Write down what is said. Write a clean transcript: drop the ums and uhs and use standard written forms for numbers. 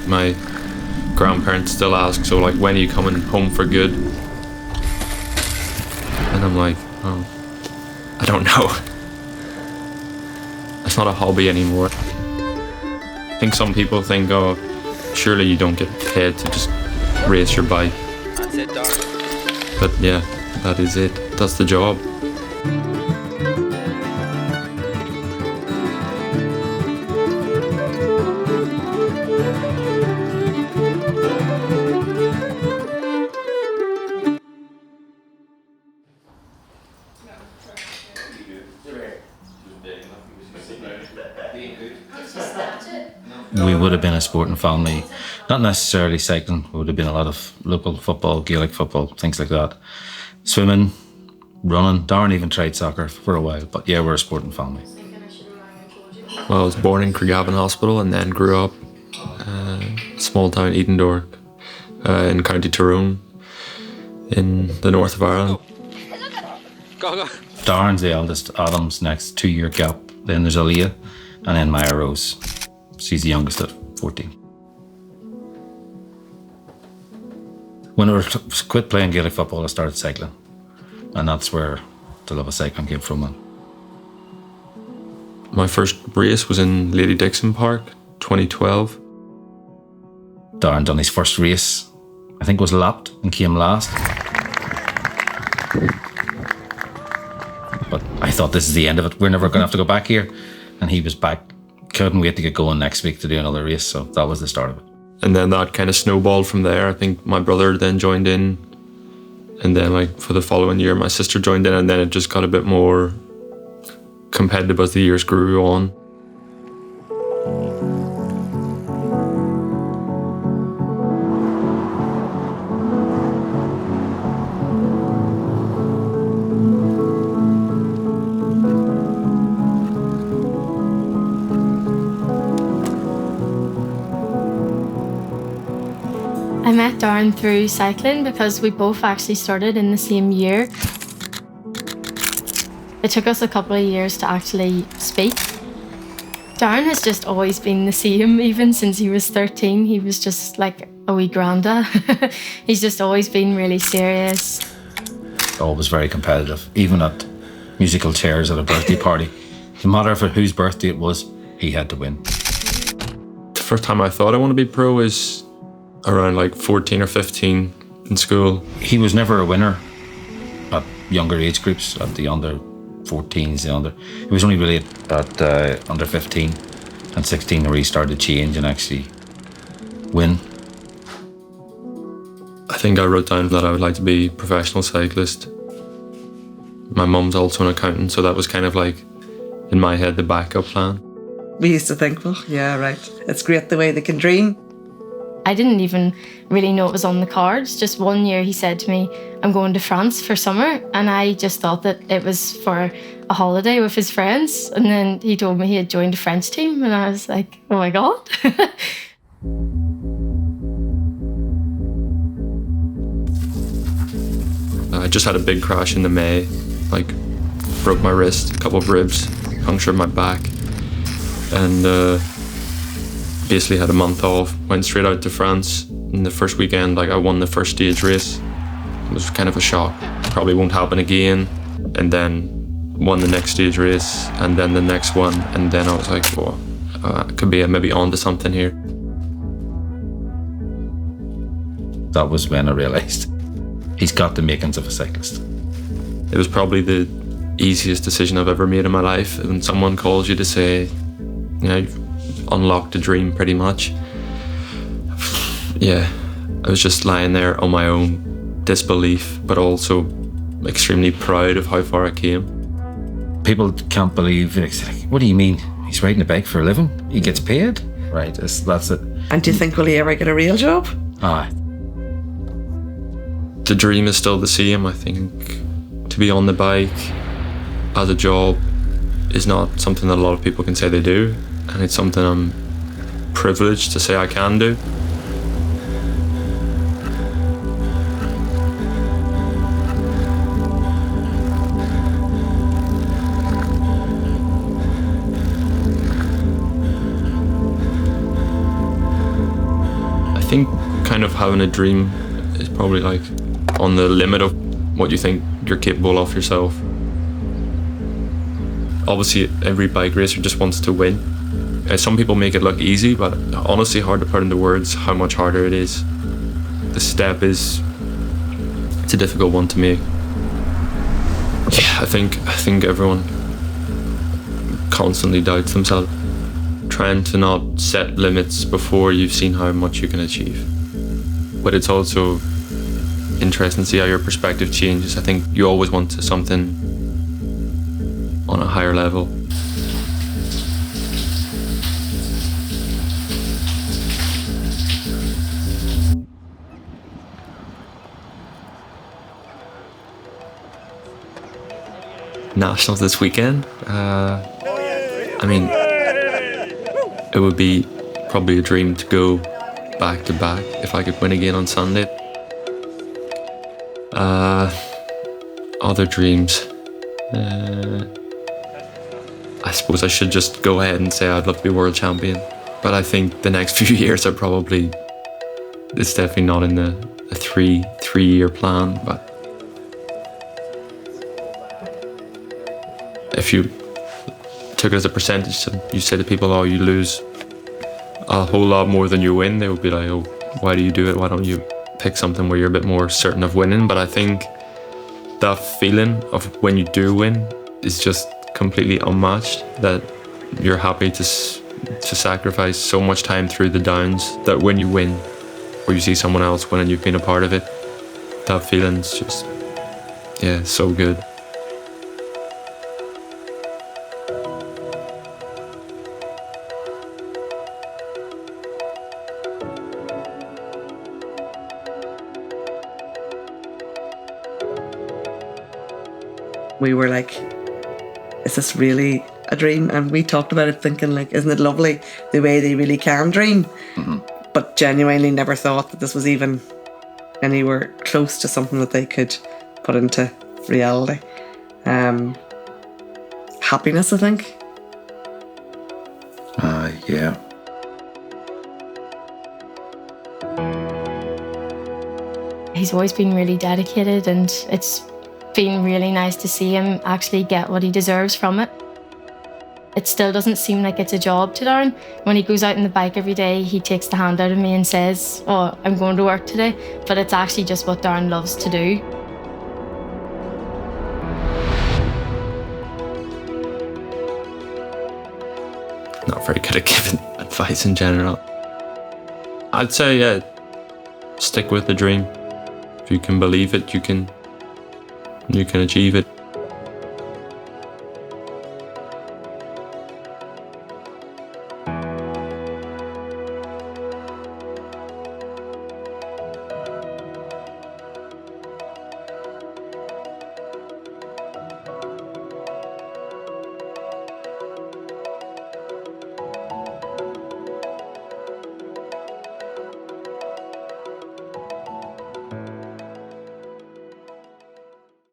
My grandparents still ask, so like, when are you coming home for good? And I'm like, oh, I don't know. It's not a hobby anymore. I think some people think, oh, surely you don't get paid to just race your bike. That's it, Doc. But yeah, that is it. That's the job. We would have been a sporting family, not necessarily cycling. It would have been a lot of local football, Gaelic football, things like that. Swimming, running. Darren even tried soccer for a while, but yeah, we're a sporting family. Well, I was born in Craigavon Hospital and then grew up small town Edendorf in County Tyrone in the north of Ireland. Go. Darren's the eldest, Adam's next, 2-year gap. Then there's Aaliyah, and then Maya Rose. She's the youngest at 14. When I quit playing Gaelic football, I started cycling. And that's where the love of cycling came from. My first race was in Lady Dixon Park, 2012. Darren done his first race. I think was lapped and came last. But I thought this is the end of it. We're never going to have to go back here. And he was back. Couldn't wait to get going next week to do another race. So that was the start of it. And then that kind of snowballed from there. I think my brother then joined in. And then like for the following year, my sister joined in. And then it just got a bit more competitive as the years grew on. I met Darren through cycling because we both actually started in the same year. It took us a couple of years to actually speak. Darren has just always been the same, even since he was 13. He was just like a wee granda. He's just always been really serious. Always very competitive, even at musical chairs at a birthday party. No matter whose birthday it was, he had to win. The first time I thought I want to be pro is around like 14 or 15 in school. He was never a winner at younger age groups, at the under 14s, He was only really at under 15 and 16 where he started to change and actually win. I think I wrote down that I would like to be a professional cyclist. My mum's also an accountant, so that was kind of like, in my head, the backup plan. We used to think, well, yeah, right, it's great the way they can dream. I didn't even really know it was on the cards. Just one year he said to me, I'm going to France for summer. And I just thought that it was for a holiday with his friends. And then he told me he had joined a French team. And I was like, oh my God. I just had a big crash in the May, like broke my wrist, a couple of ribs, punctured my back. And basically had a month off, went straight out to France. In the first weekend, like I won the first stage race. It was kind of a shock. Probably won't happen again. And then won the next stage race, and then the next one. And then I was like, oh, I could be maybe onto something here. That was when I realised he's got the makings of a cyclist. It was probably the easiest decision I've ever made in my life. When someone calls you to say, you know, you've unlocked a dream pretty much. Yeah, I was just lying there on my own, disbelief, but also extremely proud of how far I came. People can't believe it. It's like, what do you mean? He's riding a bike for a living? He gets paid? Right, that's it. And do you think, will he ever get a real job? Aye. The dream is still the same. I think to be on the bike as a job is not something that a lot of people can say they do, and it's something I'm privileged to say I can do. think kind of having a dream is probably like on the limit of what you think you're capable of yourself. Obviously, every bike racer just wants to win. Some people make it look easy, but honestly hard to put into words how much harder it is. The step it's a difficult one to make. Yeah, I think everyone constantly doubts themselves, trying to not set limits before you've seen how much you can achieve. But it's also interesting to see how your perspective changes. I think you always want to something on a higher level. Nationals this weekend. I mean, it would be probably a dream to go back to back if I could win again on Sunday. Other dreams. I suppose I should just go ahead and say I'd love to be world champion. But I think the next few years are probably, it's definitely not in the three-year plan, but if you took it as a percentage and you say to people, oh, you lose a whole lot more than you win, they would be like, oh, why do you do it? Why don't you pick something where you're a bit more certain of winning? But I think that feeling of when you do win is just completely unmatched, that you're happy to sacrifice so much time through the downs, that when you win or you see someone else win and you've been a part of it, that feeling's just, yeah, so good. We were like, is this really a dream? And we talked about it thinking like, isn't it lovely the way they really can dream? Mm-hmm. But genuinely never thought that this was even anywhere close to something that they could put into reality. Happiness, I think. Yeah. He's always been really dedicated, and it's been really nice to see him actually get what he deserves from it. It still doesn't seem like it's a job to Darren. When he goes out on the bike every day, he takes the hand out of me and says, oh, I'm going to work today. But it's actually just what Darren loves to do. Not very good at giving advice in general. I'd say, yeah, stick with the dream. If you can believe it, you can achieve it.